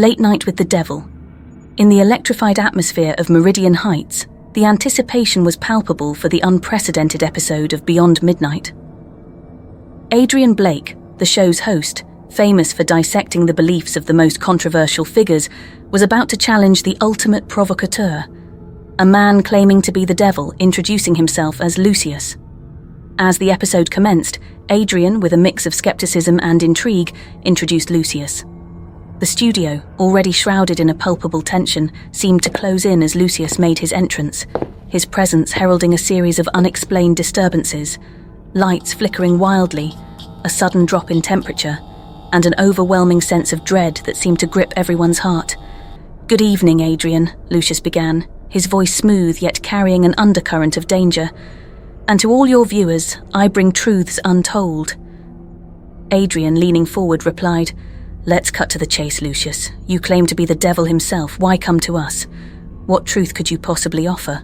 Late Night with the Devil. In the electrified atmosphere of Meridian Heights, the anticipation was palpable for the unprecedented episode of Beyond Midnight. Adrian Blake, the show's host, famous for dissecting the beliefs of the most controversial figures, was about to challenge the ultimate provocateur, a man claiming to be the devil, introducing himself as Lucius. As the episode commenced, Adrian, with a mix of skepticism and intrigue, introduced Lucius. The studio, already shrouded in a palpable tension, seemed to close in as Lucius made his entrance, his presence heralding a series of unexplained disturbances, lights flickering wildly, a sudden drop in temperature, and an overwhelming sense of dread that seemed to grip everyone's heart. "Good evening, Adrian," Lucius began, his voice smooth yet carrying an undercurrent of danger. "And to all your viewers, I bring truths untold." Adrian, leaning forward, replied, "Let's cut to the chase, Lucius. You claim to be the devil himself. Why come to us? What truth could you possibly offer?"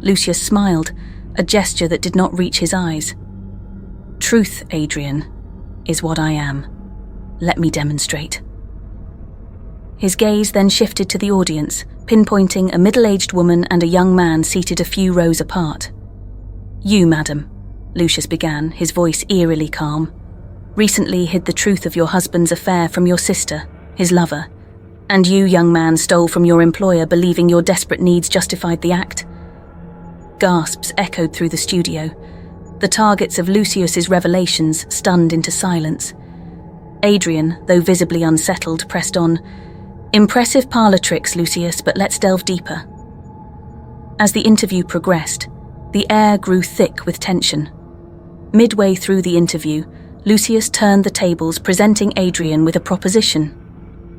Lucius smiled, a gesture that did not reach his eyes. "Truth, Adrian, is what I am. Let me demonstrate." His gaze then shifted to the audience, pinpointing a middle-aged woman and a young man seated a few rows apart. "You, madam," Lucius began, his voice eerily calm, "recently hid the truth of your husband's affair from your sister, his lover, and you, young man, stole from your employer believing your desperate needs justified the act." Gasps echoed through the studio, the targets of Lucius's revelations stunned into silence. Adrian, though visibly unsettled, pressed on, "Impressive parlor tricks, Lucius, but let's delve deeper." As the interview progressed, the air grew thick with tension. Midway through the interview, Lucius turned the tables, presenting Adrian with a proposition.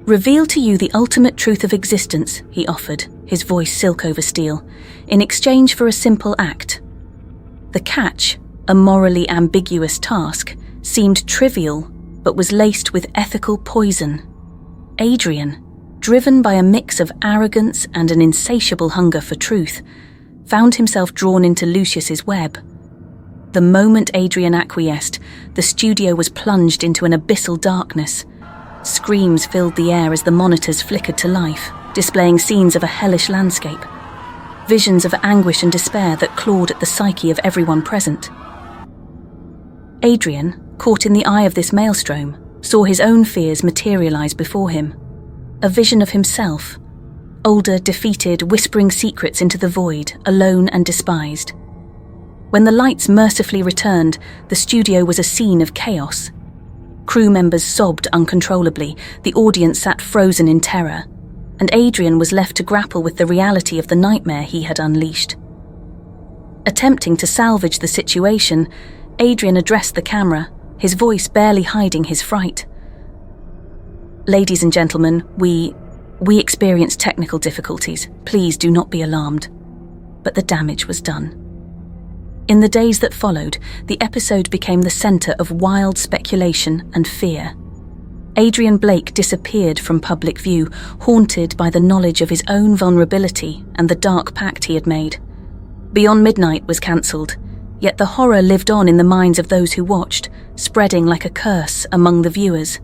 "Reveal to you the ultimate truth of existence," he offered, his voice silk over steel, "in exchange for a simple act." The catch, a morally ambiguous task, seemed trivial, but was laced with ethical poison. Adrian, driven by a mix of arrogance and an insatiable hunger for truth, found himself drawn into Lucius's web. The moment Adrian acquiesced, the studio was plunged into an abyssal darkness. Screams filled the air as the monitors flickered to life, displaying scenes of a hellish landscape. Visions of anguish and despair that clawed at the psyche of everyone present. Adrian, caught in the eye of this maelstrom, saw his own fears materialize before him. A vision of himself, older, defeated, whispering secrets into the void, alone and despised. When the lights mercifully returned, the studio was a scene of chaos. Crew members sobbed uncontrollably, the audience sat frozen in terror, and Adrian was left to grapple with the reality of the nightmare he had unleashed. Attempting to salvage the situation, Adrian addressed the camera, his voice barely hiding his fright. "Ladies and gentlemen, we experienced technical difficulties. Please do not be alarmed." But the damage was done. In the days that followed, the episode became the center of wild speculation and fear. Adrian Blake disappeared from public view, haunted by the knowledge of his own vulnerability and the dark pact he had made. Beyond Midnight was cancelled, yet the horror lived on in the minds of those who watched, spreading like a curse among the viewers.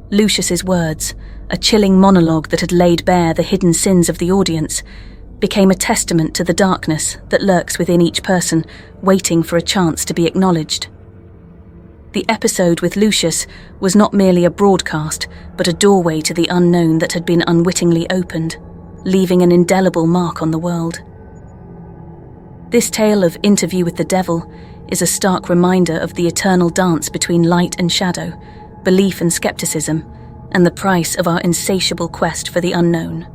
Lucius's words, a chilling monologue that had laid bare the hidden sins of the audience, became a testament to the darkness that lurks within each person, waiting for a chance to be acknowledged. The episode with Lucius was not merely a broadcast, but a doorway to the unknown that had been unwittingly opened, leaving an indelible mark on the world. This tale of Interview with the Devil is a stark reminder of the eternal dance between light and shadow, belief and skepticism, and the price of our insatiable quest for the unknown.